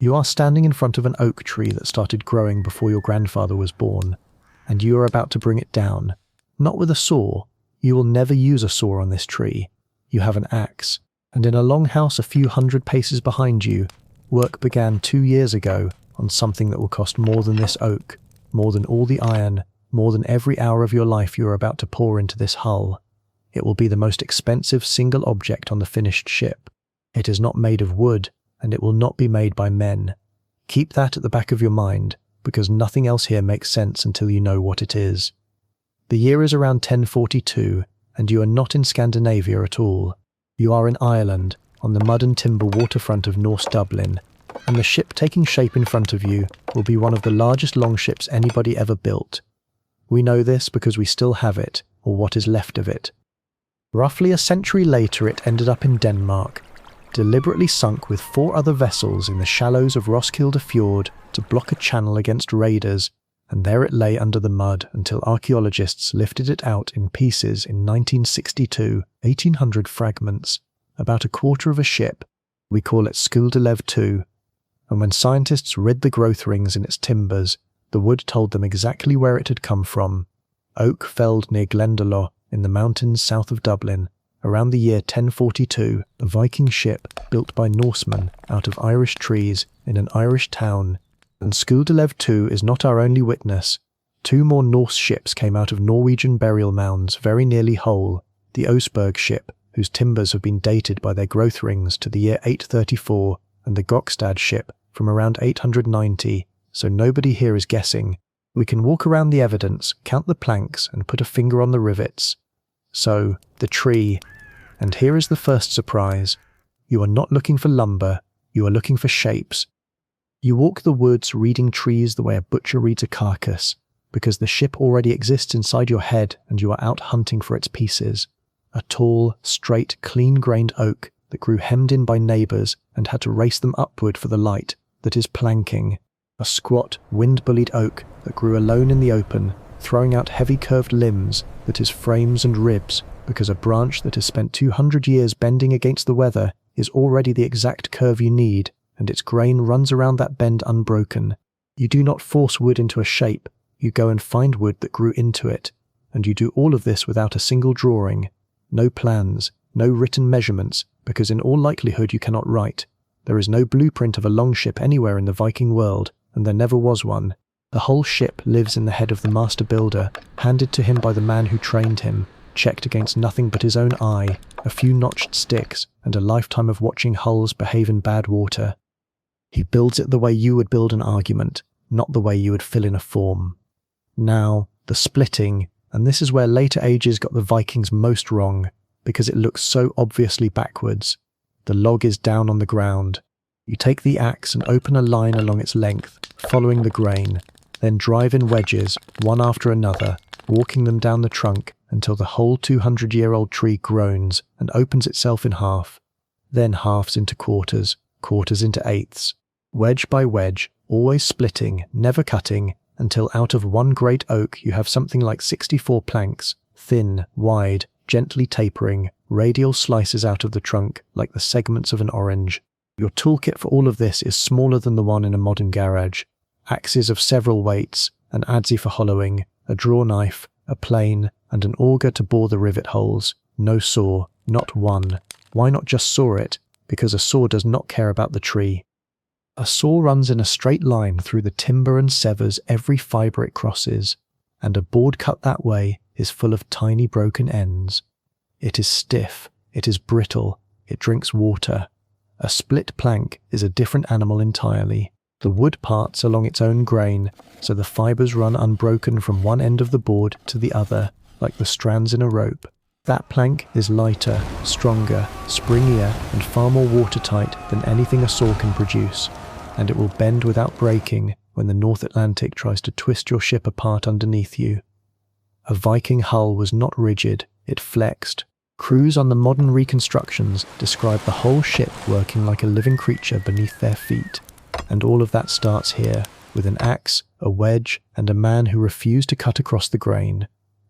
You are standing in front of an oak tree that started growing before your grandfather was born, and you are about to bring it down. Not with a saw. You will never use a saw on this tree. You have an axe, and in a longhouse a few hundred paces behind you, work began 2 years ago on something that will cost more than this oak, more than all the iron, more than every hour of your life you are about to pour into this hull. It will be the most expensive single object on the finished ship. It is not made of wood, and it will not be made by men. Keep that at the back of your mind, because nothing else here makes sense until you know what it is. The year is around 1042, and you are not in Scandinavia at all. You are in Ireland, on the mud and timber waterfront of North Dublin, and the ship taking shape in front of you will be one of the largest longships anybody ever built. We know this because we still have it, or what is left of it. Roughly a century later it ended up in Denmark, deliberately sunk with 4 other vessels in the shallows of Roskilde Fjord to block a channel against raiders, and there it lay under the mud until archaeologists lifted it out in pieces in 1962, 1,800 fragments, about a quarter of a ship. We call it Skuldelev II, and when scientists rid the growth rings in its timbers, the wood told them exactly where it had come from. Oak felled near Glendalough in the mountains south of Dublin, around the year 1042, a Viking ship built by Norsemen out of Irish trees in an Irish town. And Skuldelev II is not our only witness. 2 more Norse ships came out of Norwegian burial mounds very nearly whole, the Oseberg ship, whose timbers have been dated by their growth rings to the year 834, and the Gokstad ship from around 890, so nobody here is guessing. We can walk around the evidence, count the planks, and put a finger on the rivets. So, the tree. And here is the first surprise. You are not looking for lumber, you are looking for shapes. You walk the woods reading trees the way a butcher reads a carcass, because the ship already exists inside your head and you are out hunting for its pieces. A tall, straight, clean-grained oak that grew hemmed in by neighbours and had to race them upward for the light, that is planking. A squat, wind-bullied oak that grew alone in the open, throwing out heavy curved limbs, that is frames and ribs, because a branch that has spent 200 years bending against the weather is already the exact curve you need, and its grain runs around that bend unbroken. You do not force wood into a shape, you go and find wood that grew into it, and you do all of this without a single drawing. No plans, no written measurements, because in all likelihood you cannot write. There is no blueprint of a longship anywhere in the Viking world, and there never was one. The whole ship lives in the head of the master builder, handed to him by the man who trained him, checked against nothing but his own eye, a few notched sticks, and a lifetime of watching hulls behave in bad water. He builds it the way you would build an argument, not the way you would fill in a form. Now, the splitting, and this is where later ages got the Vikings most wrong, because it looks so obviously backwards. The log is down on the ground. You take the axe and open a line along its length, following the grain, then drive in wedges, one after another, walking them down the trunk until the whole 200-year-old tree groans and opens itself in half, then halves into quarters, quarters into eighths, wedge by wedge, always splitting, never cutting, until out of one great oak you have something like 64 planks, thin, wide, gently tapering, radial slices out of the trunk like the segments of an orange. Your toolkit for all of this is smaller than the one in a modern garage. Axes of several weights, an adze for hollowing, a draw knife, a plane, and an auger to bore the rivet holes. No saw, not one. Why not just saw it? Because a saw does not care about the tree. A saw runs in a straight line through the timber and severs every fibre it crosses, and a board cut that way is full of tiny broken ends. It is stiff, it is brittle, it drinks water. A split plank is a different animal entirely. The wood parts along its own grain, so the fibres run unbroken from one end of the board to the other, like the strands in a rope. That plank is lighter, stronger, springier, and far more watertight than anything a saw can produce, and it will bend without breaking when the North Atlantic tries to twist your ship apart underneath you. A Viking hull was not rigid, it flexed. Crews on the modern reconstructions describe the whole ship working like a living creature beneath their feet. And all of that starts here, with an axe, a wedge, and a man who refused to cut across the grain.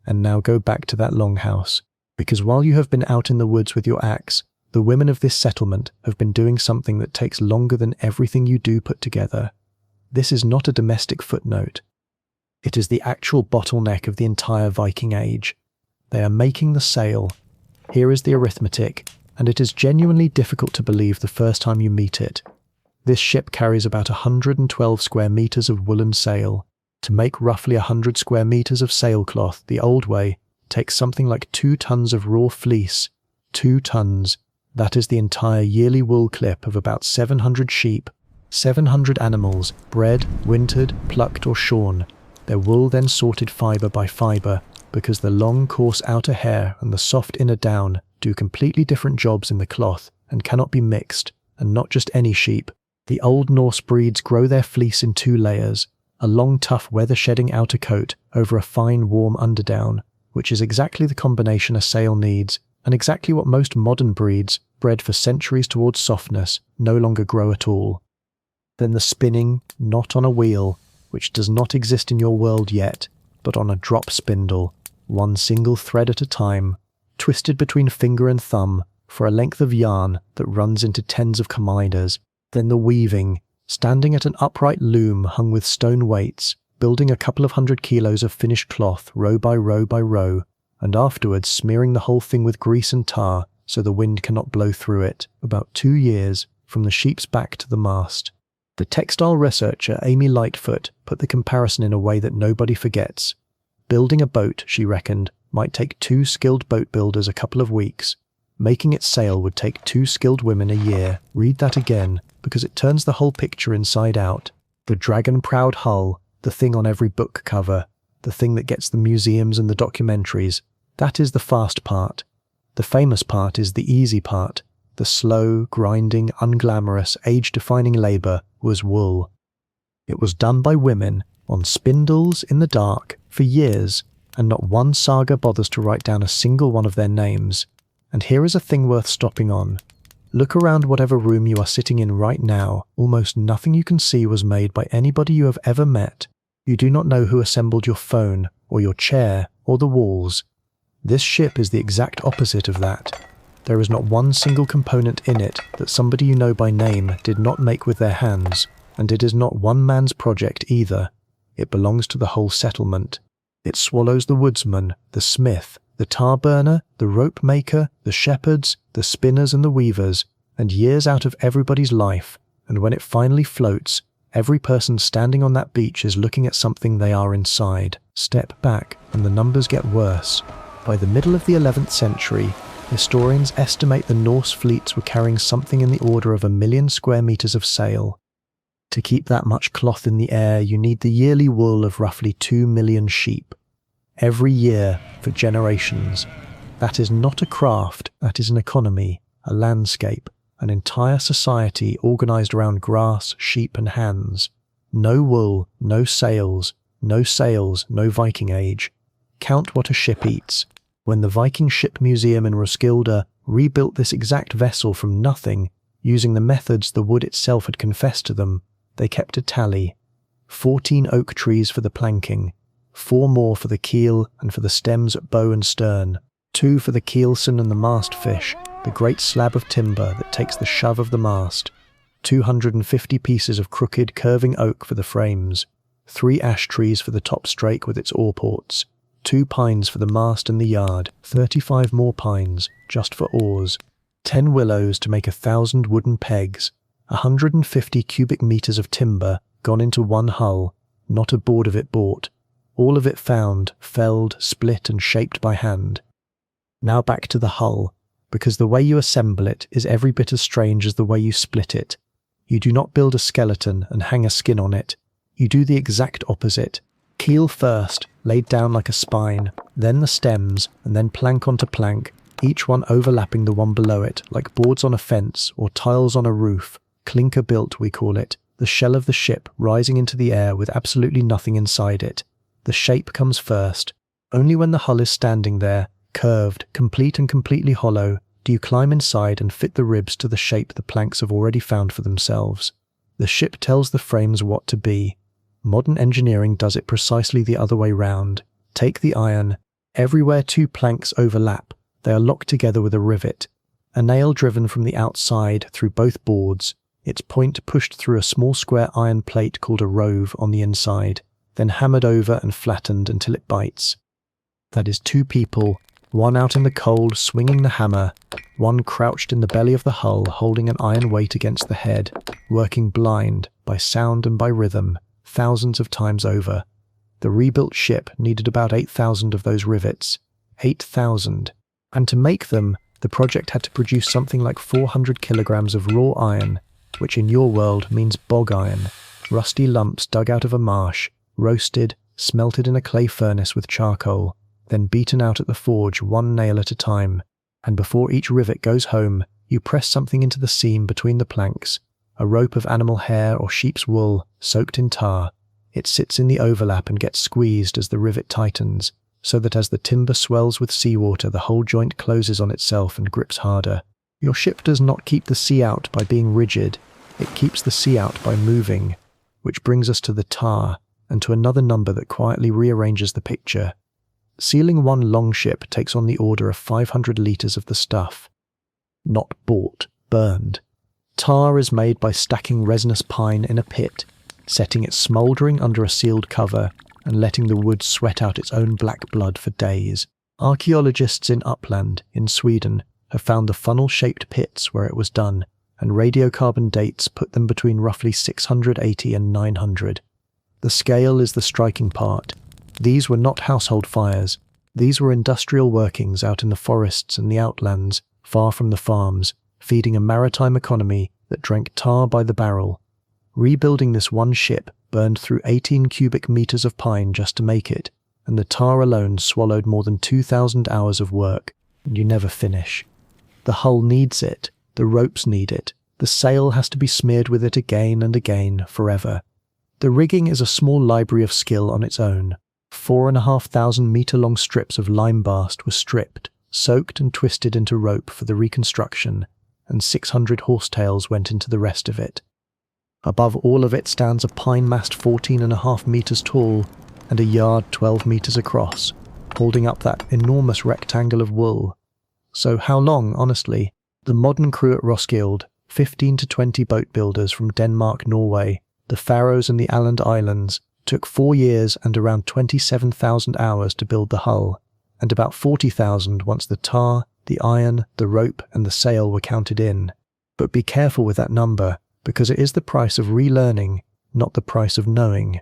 And now go back to that longhouse, because while you have been out in the woods with your axe, The women of this settlement have been doing something that takes longer than everything you do put together. This is not a domestic footnote. It is the actual bottleneck of the entire Viking Age. They are making the sail. Here is the arithmetic, and it is genuinely difficult to believe the first time you meet it. This ship carries about 112 square meters of woolen sail. To make roughly 100 square meters of sailcloth the old way takes something like 2 tons of raw fleece. 2 tons. That is the entire yearly wool clip of about 700 sheep, 700 animals, bred, wintered, plucked or shorn. Their wool then sorted fibre by fibre, because the long coarse outer hair and the soft inner down do completely different jobs in the cloth and cannot be mixed, and not just any sheep. The Old Norse breeds grow their fleece in 2 layers, a long tough weather-shedding outer coat over a fine warm underdown, which is exactly the combination a sail needs, and exactly what most modern breeds, bred for centuries towards softness, no longer grow at all. Then the spinning, not on a wheel, which does not exist in your world yet, but on a drop spindle, one single thread at a time, twisted between finger and thumb for a length of yarn that runs into tens of kilometers. Then the weaving, standing at an upright loom hung with stone weights, building a couple of 100 kilos of finished cloth row by row by row, and afterwards smearing the whole thing with grease and tar so the wind cannot blow through it, about 2 years, from the sheep's back to the mast. The textile researcher Amy Lightfoot put the comparison in a way that nobody forgets. Building a boat, she reckoned, might take 2 skilled boat builders a couple of weeks. Making it sail would take 2 skilled women a year. Read that again, because it turns the whole picture inside out. The dragon-proud hull, the thing on every book cover, the thing that gets the museums and the documentaries, that is the fast part. The famous part is the easy part. The slow, grinding, unglamorous, age-defining labour was wool. It was done by women, on spindles, in the dark, for years, and not one saga bothers to write down a single one of their names. And here is a thing worth stopping on. Look around whatever room you are sitting in right now. Almost nothing you can see was made by anybody you have ever met. You do not know who assembled your phone, or your chair, or the walls. This ship is the exact opposite of that. There is not one single component in it that somebody you know by name did not make with their hands, and it is not one man's project either. It belongs to the whole settlement. It swallows the woodsman, the smith, the tar burner, the rope maker, the shepherds, the spinners and the weavers, and years out of everybody's life, and when it finally floats, every person standing on that beach is looking at something they are inside. Step back, and the numbers get worse. By the middle of the 11th century, historians estimate the Norse fleets were carrying something in the order of 1 million square meters of sail. To keep that much cloth in the air, you need the yearly wool of roughly 2 million sheep. Every year, for generations. That is not a craft, that is an economy, a landscape, an entire society organized around grass, sheep and hands. No wool, no sails, no Viking Age. Count what a ship eats. When the Viking Ship Museum in Roskilde rebuilt this exact vessel from nothing, using the methods the wood itself had confessed to them, they kept a tally. 14 oak trees for the planking, 4 more for the keel and for the stems at bow and stern, 2 for the keelson and the mast fish, the great slab of timber that takes the shove of the mast, 250 pieces of crooked, curving oak for the frames, 3 ash trees for the top strake with its oar ports, 2 pines for the mast and the yard, 35 more pines, just for oars, 10 willows to make 1,000 wooden pegs, 150 cubic meters of timber gone into one hull, not a board of it bought, all of it found, felled, split and shaped by hand. Now back to the hull, because the way you assemble it is every bit as strange as the way you split it. You do not build a skeleton and hang a skin on it. You do the exact opposite. Keel first, laid down like a spine, then the stems, and then plank onto plank, each one overlapping the one below it, like boards on a fence or tiles on a roof. Clinker built, we call it, the shell of the ship rising into the air with absolutely nothing inside it. The shape comes first. Only when the hull is standing there, curved, complete and completely hollow, do you climb inside and fit the ribs to the shape the planks have already found for themselves. The ship tells the frames what to be. Modern engineering does it precisely the other way round. Take the iron. Everywhere 2 planks overlap, they are locked together with a rivet. A nail driven from the outside through both boards, its point pushed through a small square iron plate called a rove on the inside, then hammered over and flattened until it bites. That is 2 people, one out in the cold swinging the hammer, one crouched in the belly of the hull holding an iron weight against the head, working blind by sound and by rhythm, thousands of times over. The rebuilt ship needed about 8,000 of those rivets. 8,000. And to make them, the project had to produce something like 400 kilograms of raw iron, which in your world means bog iron, rusty lumps dug out of a marsh, roasted, smelted in a clay furnace with charcoal, then beaten out at the forge 1 nail at a time, and before each rivet goes home, you press something into the seam between the planks, a rope of animal hair or sheep's wool soaked in tar. It sits in the overlap and gets squeezed as the rivet tightens, so that as the timber swells with seawater, the whole joint closes on itself and grips harder. Your ship does not keep the sea out by being rigid, it keeps the sea out by moving, which brings us to the tar, and to another number that quietly rearranges the picture. Sealing 1 longship takes on the order of 500 litres of the stuff. Not bought, burned. Tar is made by stacking resinous pine in a pit, setting it smouldering under a sealed cover, and letting the wood sweat out its own black blood for days. Archaeologists in Uppland, in Sweden, have found the funnel-shaped pits where it was done, and radiocarbon dates put them between roughly 680 and 900. The scale is the striking part. These were not household fires. These were industrial workings out in the forests and the outlands, far from the farms, feeding a maritime economy that drank tar by the barrel. Rebuilding this 1 ship burned through 18 cubic meters of pine just to make it, and the tar alone swallowed more than 2,000 hours of work, and you never finish. The hull needs it, the ropes need it, the sail has to be smeared with it again and again, forever. The rigging is a small library of skill on its own. 4,500 metre-long strips of lime bast were stripped, soaked and twisted into rope for the reconstruction, and 600 horsetails went into the rest of it. Above all of it stands a pine mast 14.5 metres tall and a yard 12 metres across, holding up that enormous rectangle of wool. So how long, honestly? The modern crew at Roskilde, 15 to 20 boat builders from Denmark, Norway, the Faroes and the Åland Islands, took 4 years and around 27,000 hours to build the hull, and about 40,000 once the tar, the iron, the rope and the sail were counted in. But be careful with that number, because it is the price of relearning, not the price of knowing.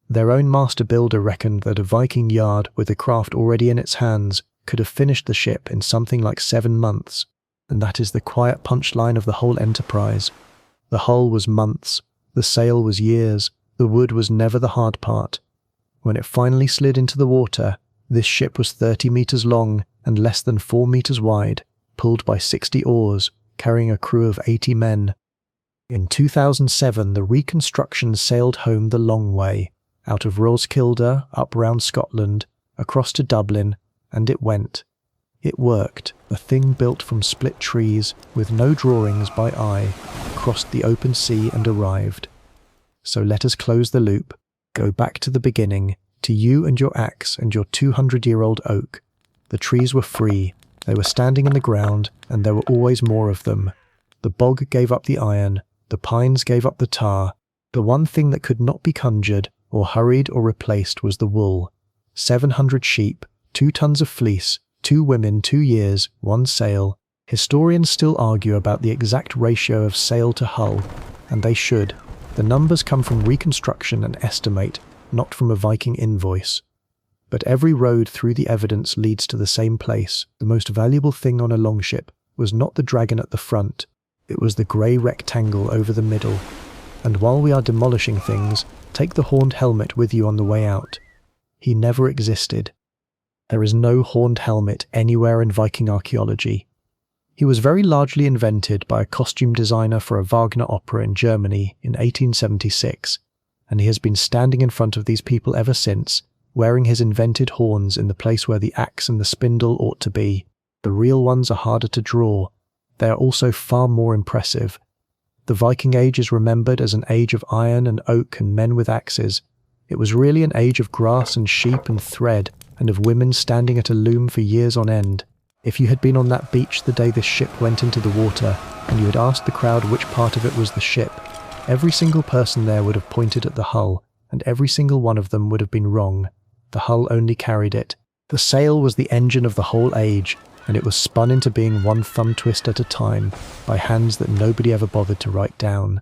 Their own master builder reckoned that a Viking yard with the craft already in its hands could have finished the ship in something like 7 months, and that is the quiet punchline of the whole enterprise. The hull was months, the sail was years, the wood was never the hard part. When it finally slid into the water, this ship was 30 metres long and less than 4 metres wide, pulled by 60 oars, carrying a crew of 80 men. In 2007, the reconstruction sailed home the long way, out of Roskilde, up round Scotland, across to Dublin, and it went. It worked, a thing built from split trees, with no drawings by eye, crossed the open sea and arrived. So let us close the loop, go back to the beginning, to you and your axe and your 200-year-old oak. The trees were free, they were standing in the ground, and there were always more of them. The bog gave up the iron, the pines gave up the tar. The one thing that could not be conjured, or hurried or replaced was the wool. 700 sheep, 2 tons of fleece, 2 women, 2 years, 1 sail. Historians still argue about the exact ratio of sail to hull, and they should. The numbers come from reconstruction and estimate, not from a Viking invoice. But every road through the evidence leads to the same place. The most valuable thing on a longship was not the dragon at the front, it was the grey rectangle over the middle. And while we are demolishing things, take the horned helmet with you on the way out. He never existed. There is no horned helmet anywhere in Viking archaeology. He was very largely invented by a costume designer for a Wagner opera in Germany in 1876, and he has been standing in front of these people ever since, wearing his invented horns in the place where the axe and the spindle ought to be. The real ones are harder to draw. They are also far more impressive. The Viking Age is remembered as an age of iron and oak and men with axes. It was really an age of grass and sheep and thread, and of women standing at a loom for years on end. If you had been on that beach the day this ship went into the water, and you had asked the crowd which part of it was the ship, every single person there would have pointed at the hull, and every single one of them would have been wrong. The hull only carried it. The sail was the engine of the whole age, and it was spun into being one thumb twist at a time by hands that nobody ever bothered to write down.